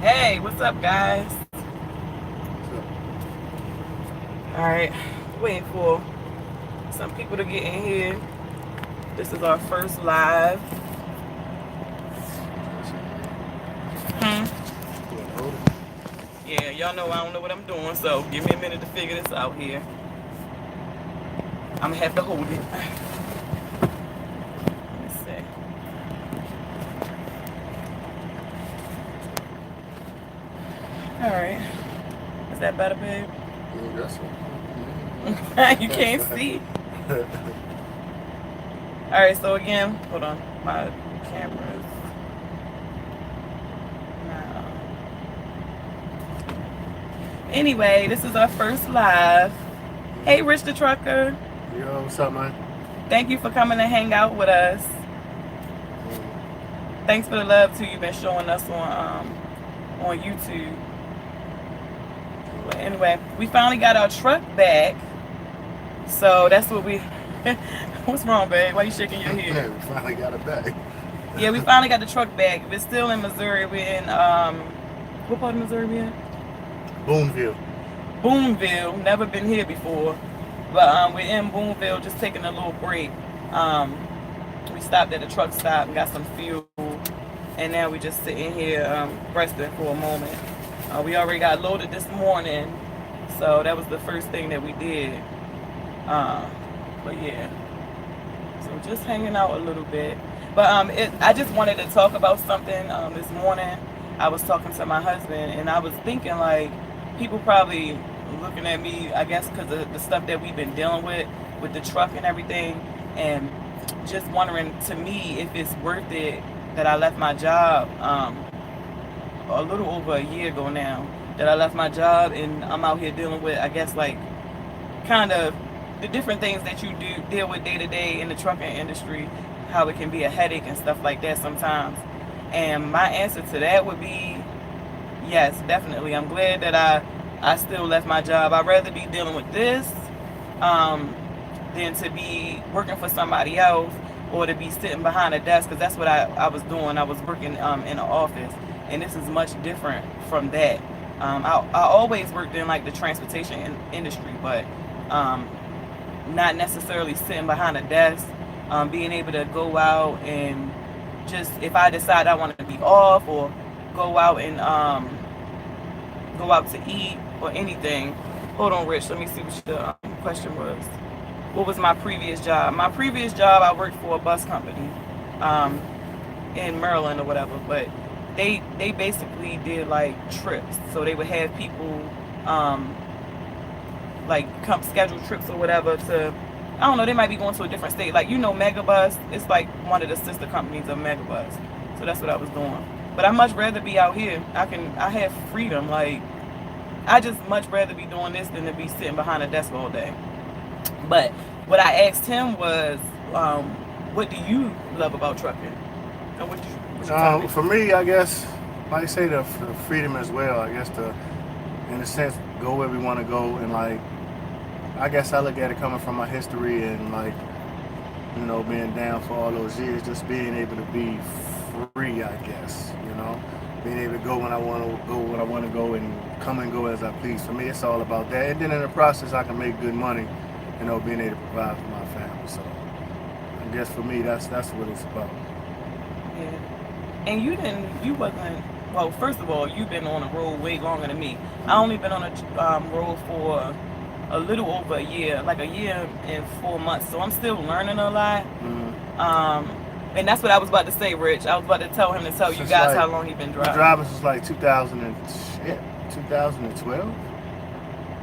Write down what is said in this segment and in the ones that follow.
Hey, what's up, guys? All right, waiting for some people to get in here. This is our first live. Hmm. Yeah, y'all know I don't know what I'm doing, so give me a minute to figure this out here. I'm gonna have to hold it. Let me see. All right, is that better, babe? You can't see. All right, so again, hold on, my camera's now. Anyway, this is our first live. Hey, Rich the Trucker. Yo, what's up, man? Thank you for coming to hang out with us. Thanks for the love too you've been showing us on YouTube. But anyway, we finally got our truck back. So that's what we what's wrong, babe? Why you shaking your head? Yeah, we finally got it back. Yeah, we finally got the truck back. We're still in Missouri. We're in what part of Missouri we in? Boonville. Boonville. Never been here before. But we're in Boonville just taking a little break. We stopped at the truck stop and got some fuel. And now we just sitting here resting for a moment. We already got loaded this morning. So that was the first thing that we did. But yeah. So just hanging out a little bit. But I just wanted to talk about something this morning. I was talking to my husband and I was thinking like people probably looking at me, I guess because of the stuff that we've been dealing with the truck and everything, and just wondering to me if it's worth it that I left my job a little over a year ago now, that I left my job and I'm out here dealing with, I guess, like kind of the different things that you do deal with day to day in the trucking industry, how it can be a headache and stuff like that sometimes. And my answer to that would be yes, definitely. I'm glad that I still left my job. I'd rather be dealing with this than to be working for somebody else or to be sitting behind a desk, because that's what I was doing. I was working in an office, and this is much different from that. I always worked in like the transportation industry, but not necessarily sitting behind a desk, being able to go out and just, if I decide I want to be off or go out and go out to eat or anything. Hold on, Rich. Let me see what the question was. What was my previous job? My previous job, I worked for a bus company in Maryland or whatever, but they basically did like trips. So they would have people like come schedule trips or whatever to, I don't know, they might be going to a different state. Like, you know, Megabus, it's like one of the sister companies of Megabus. So that's what I was doing. But I much rather be out here. I have freedom. Like, I just much rather be doing this than to be sitting behind a desk all day. But what I asked him was, what do you love about trucking? And what you For me, I guess, like I say, the freedom as well. I guess in a sense, go where we want to go, and like, I guess I look at it coming from my history and like, you know, being down for all those years, just being able to be free. I guess, you know, being able to go when I want to go, when I want to go, and come and go as I please. For me, it's all about that. And then in the process, I can make good money, you know, being able to provide for my family. So I guess for me, that's what it's about. Yeah. And you wasn't, well, first of all, you've been on the road way longer than me. I only been on a road for a little over a year, like a year and 4 months. So I'm still learning a lot. And that's what I was about to say, Rich. I was about to tell him to tell you guys how long he been driving. Driving since like 2012.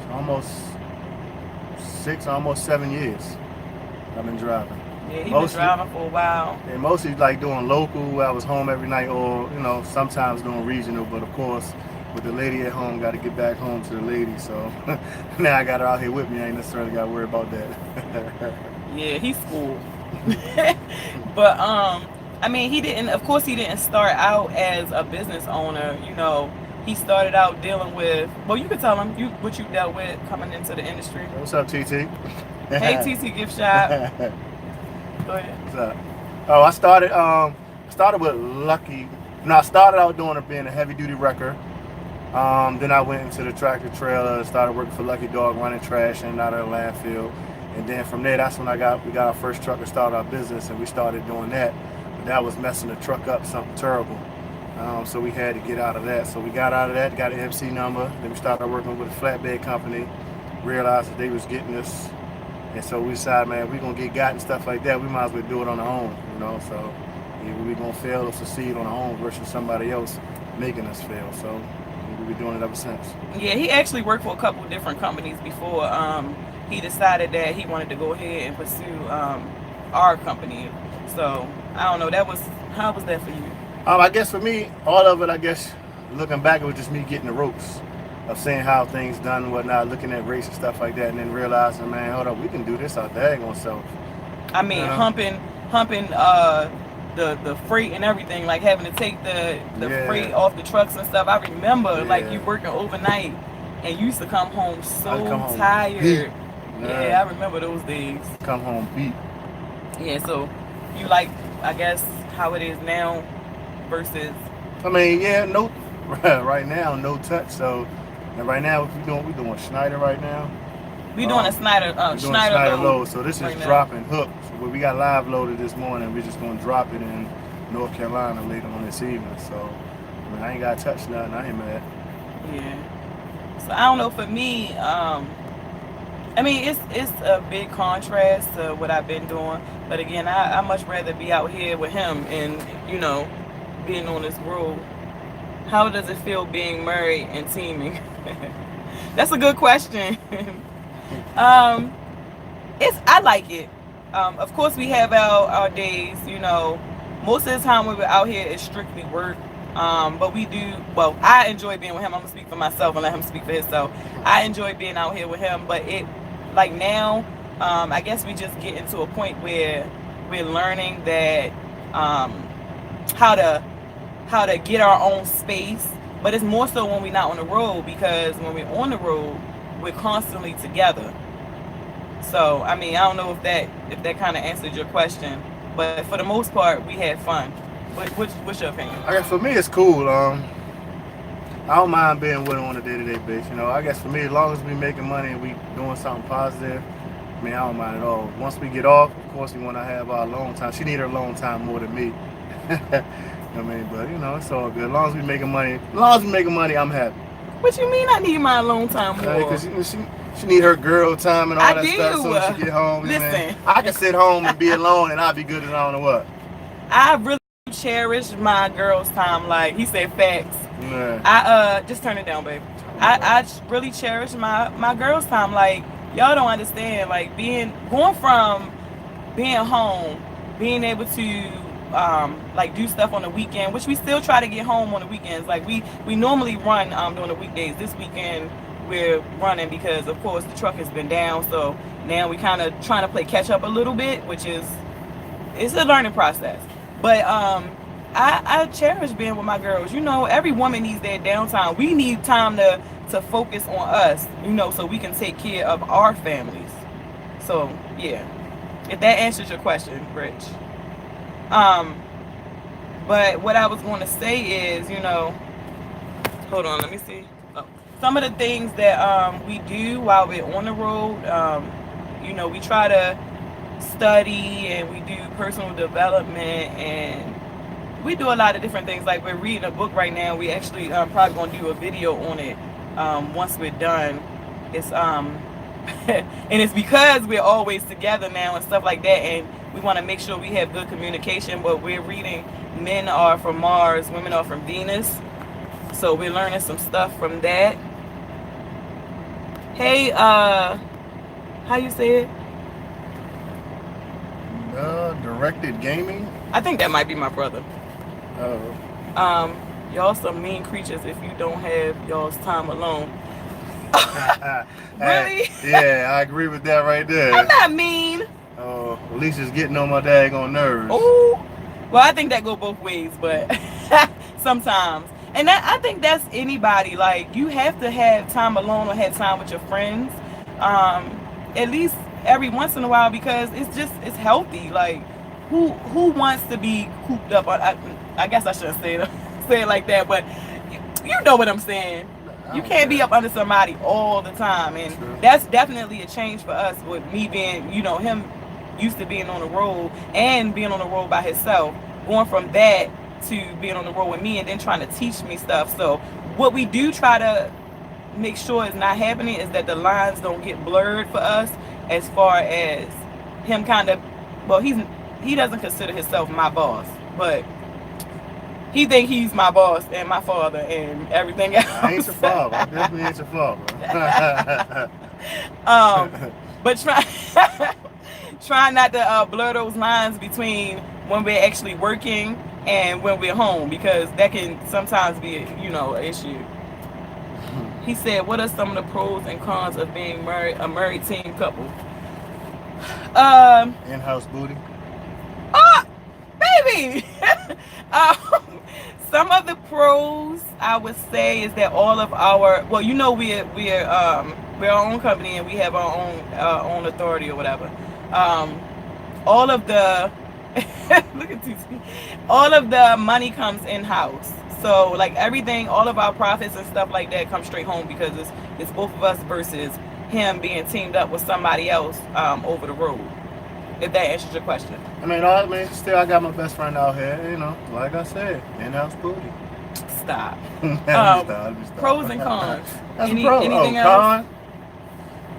So almost 7 years I've been driving. Yeah, he's been driving for a while. And mostly like doing local. I was home every night, or, you know, sometimes doing regional. But of course, with the lady at home, got to get back home to the lady. So now I got her out here with me. I ain't necessarily got to worry about that. Yeah, he's cool. But I mean, he didn't start out as a business owner. You know, he started out dealing with, well, you could tell him what you dealt with coming into the industry. What's up, TT? Hey, TT Gift Shop. Go ahead. What's up? Oh, I started with Lucky Now I started out being a heavy duty wrecker. Then I went into the tractor trailer, started working for Lucky Dog, running trash in and out of the landfill. And then from there, that's when we got our first truck and started our business, and we started doing that. But that was messing the truck up, something terrible. So we had to get out of that. So we got out of that, got an MC number. Then we started working with a flatbed company, realized that they was getting us. And so we decided, man, we're going to get got and stuff like that. We might as well do it on our own, you know. So either we're going to fail or succeed on our own versus somebody else making us fail. So we've been doing it ever since. Yeah, he actually worked for a couple of different companies before he decided that he wanted to go ahead and pursue our company. So I don't know, how was that for you? I guess for me, all of it, I guess, looking back, it was just me getting the ropes of seeing how things done and whatnot, looking at race and stuff like that, and then realizing, man, hold up, we can do this our daggone self. I mean, humping the freight and everything, like having to take the freight off the trucks and stuff. I remember like you working overnight and you used to come home tired. Beat. Yeah, I remember those days. Come home beat. Yeah, so you like, I guess, how it is now versus. I mean, yeah, no, right now, no touch. So, and right now, we're doing Schneider right now. We doing a Schneider load. So this right is now. dropping hook. So we got live loaded this morning. We're just gonna drop it in North Carolina later on this evening. So, I mean, I ain't got to touch nothing. I ain't mad. Yeah. So I don't know. For me, I mean, it's a big contrast to what I've been doing. But again, I much rather be out here with him and, you know, being on this road. How does it feel being married and teaming? That's a good question. I like it. Of course, we have our days, you know. Most of the time when we're out here, it's strictly work. But we do, well, I enjoy being with him. I'm going to speak for myself and let him speak for himself. I enjoy being out here with him, but like now, I guess we just get into a point where we're learning that how to get our own space. But it's more so when we're not on the road, because when we're on the road, we're constantly together. So I mean, I don't know if that kind of answered your question, but for the most part, we had fun. What's your opinion? I guess for me, it's cool. I don't mind being with her on a day-to-day basis. You know, I guess for me, as long as we making money and we doing something positive, I mean, I don't mind at all. Once we get off, of course, we want to have our alone time. She need her alone time more than me. I mean, but you know, it's all good. As long as we making money, I'm happy. What you mean I need my alone time more? Because she need her girl time and all that stuff so she get home. Listen, I can sit home and be alone and I'll be good as I don't know what. I really cherish my girl's time. Like he said, facts. Yeah. I just turn it down, babe. I really cherish my girl's time. Like y'all don't understand. Like going from being home, being able to like do stuff on the weekend, which we still try to get home on the weekends. Like we normally run during the weekdays. This weekend we're running because of course the truck has been down, so now we kind of trying to play catch up a little bit, which it's a learning process. But I cherish being with my girls. You know, every woman needs their downtime. We need time to focus on us, you know, so we can take care of our families. So yeah, if that answers your question, Rich. But what I was going to say is, you know, hold on, let me see. Oh, some of the things that we do while we're on the road, you know, we try to study and we do personal development and we do a lot of different things. Like we're reading a book right now. We actually probably going to do a video on it once we're done. It's and it's because we're always together now and stuff like that, and we want to make sure we have good communication. But we're reading Men Are From Mars, Women Are From Venus. So we're learning some stuff from that. Hey, how you say it? Directed gaming? I think that might be my brother. Oh. Y'all some mean creatures if you don't have y'all's time alone. Really? Yeah, I agree with that right there. I'm not mean. Oh, Alicia's getting on my daggone nerves. Oh, well, I think that go both ways, but sometimes. And I think that's anybody. Like, you have to have time alone or have time with your friends. At least every once in a while, because it's healthy. Like, who wants to be cooped up? I guess I shouldn't say that. say it like that, but you know what I'm saying. You can't be up under somebody all the time, and that's definitely a change for us. With me being, him used to being on the road and being on the road by himself, going from that to being on the road with me, and then trying to teach me stuff. So what we do try to make sure is not happening is that the lines don't get blurred for us, as far as him kind of, well, he doesn't consider himself my boss, but he think he's my boss and my father and everything else. I ain't your father. I definitely ain't your father. But try not to blur those lines between when we're actually working and when we're home, because that can sometimes be an issue. He said, what are some of the pros and cons of being a married teen couple? In-house booty. Baby. Some of the pros I would say is that all of our, well, we're our own company and we have our own authority or whatever. All of the look at TC. All of the money comes in house. So like everything, all of our profits and stuff like that come straight home, because it's both of us versus him being teamed up with somebody else over the road. If that answers your question. Still I got my best friend out here, like I said, in-house booty. Stop. Stop. Pros and cons. That's Anything else? Con?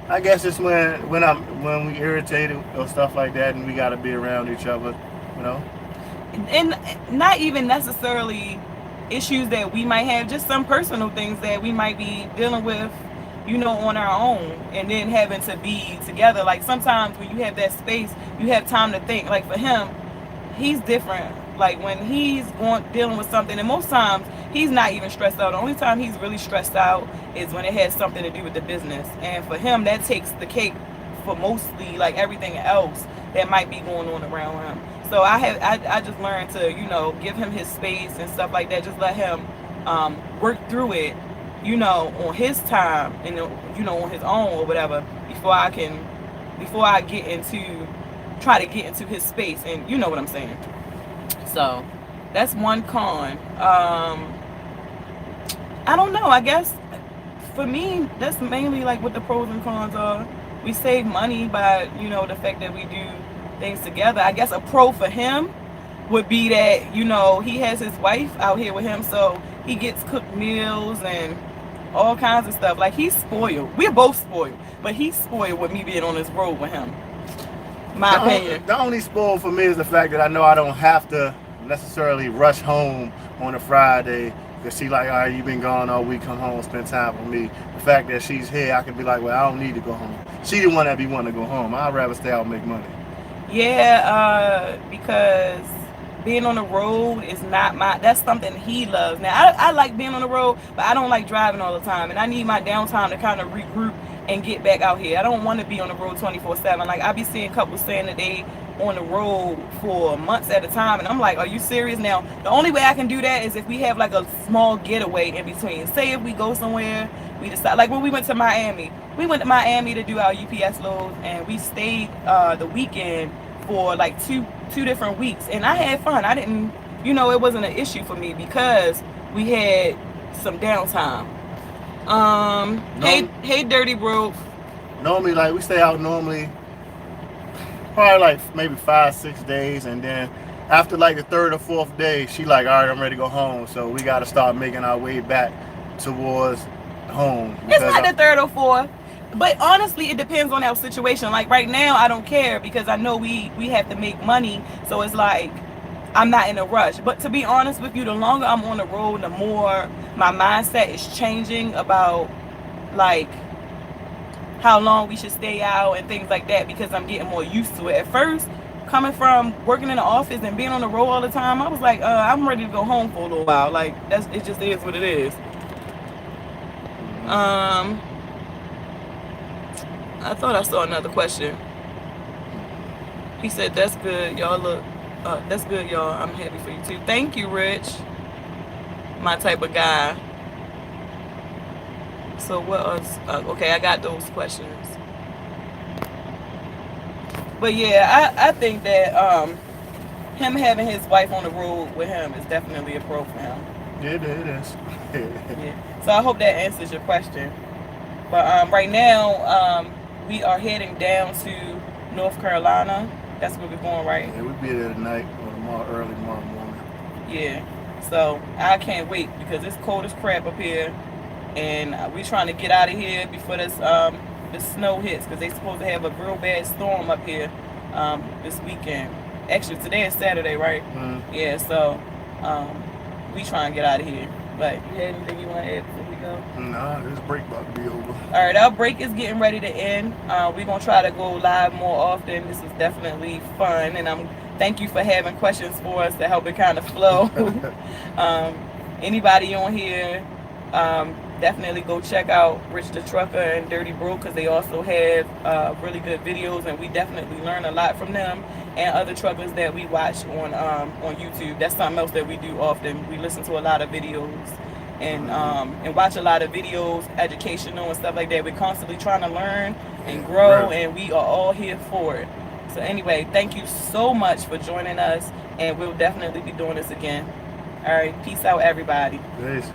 I guess it's when we irritated or stuff like that, and we got to be around each other, And not even necessarily issues that we might have, just some personal things that we might be dealing with, on our own, and then having to be together. Like sometimes when you have that space, you have time to think. Like for him, he's different. Like when he's dealing with something, and most times he's not even stressed out. The only time he's really stressed out is when it has something to do with the business. And for him, that takes the cake for mostly like everything else that might be going on around him. So I just learned to, give him his space and stuff like that. Just let him work through it, on his time and, on his own or whatever, before I try to get into his space, and you know what I'm saying. So that's one con. I don't know. I guess for me, that's mainly like what the pros and cons are. We save money by, the fact that we do things together. I guess a pro for him would be that, he has his wife out here with him, so he gets cooked meals and all kinds of stuff. Like he's spoiled. We're both spoiled, but he's spoiled with me being on this road with him. My opinion. The only spoil for me is the fact that I know I don't have to necessarily rush home on a Friday, because she like, all right, you've been gone all week, come home, spend time with me. The fact that she's here, I can be like, well, I don't need to go home. She the one that be wanting to go home. I'd rather stay out and make money. Yeah, because being on the road is not that's something he loves. Now, I like being on the road, but I don't like driving all the time. And I need my downtime to kind of regroup and get back out here. I don't want to be on the road 24/7. Like, I be seeing couples saying that they on the road for months at a time. And I'm like, are you serious? Now, the only way I can do that is if we have like a small getaway in between. Say if we go somewhere, we decide, like when we went to Miami. We went to Miami to do our UPS loads, and we stayed the weekend for like two different weeks, and I had fun. I didn't, it wasn't an issue for me because we had some downtime. Hey, Dirty Bro. Normally, like we stay out probably like maybe 5-6 days, and then after like the third or fourth day, she like, all right, I'm ready to go home. So we got to start making our way back towards home. It's not the third or fourth. But honestly, it depends on our situation. Like right now, I don't care because I know we have to make money. So it's like, I'm not in a rush. But to be honest with you, the longer I'm on the road, the more my mindset is changing about like how long we should stay out and things like that, because I'm getting more used to it. At first, coming from working in the office and being on the road all the time, I was like, I'm ready to go home for a little while. Like, it just is what it is. I thought I saw another question. He said, that's good, y'all. That's good, y'all. I'm happy for you too. Thank you, Rich. My type of guy. So what else? Okay, I got those questions. But yeah, I think that him having his wife on the road with him is definitely a pro for him. Yeah, it is. Yeah. So I hope that answers your question. But right now, we are heading down to North Carolina. That's where we're going, right? Yeah, we'll be there tonight or tomorrow, early tomorrow morning. Yeah. So I can't wait because it's cold as crap up here, and we trying to get out of here before this snow hits because they supposed to have a real bad storm up here this weekend. Actually, today is Saturday, right? Yeah. So we trying to get out of here. But you had anything you want to add before we go? Nah, this break about to be over. All right, our break is getting ready to end. We're gonna try to go live more often. This is definitely fun, and thank you for having questions for us to help it kind of flow. Anybody on here, definitely go check out Rich the Trucker and Dirty Bro because they also have really good videos, and we definitely learn a lot from them and other truckers that we watch on YouTube. That's something else that we do often. We listen to a lot of videos and watch a lot of videos, educational and stuff like that. We're constantly trying to learn and grow, Right. and we are all here for it. So anyway, thank you so much for joining us, and we'll definitely be doing this again. All right, peace out, everybody. Peace.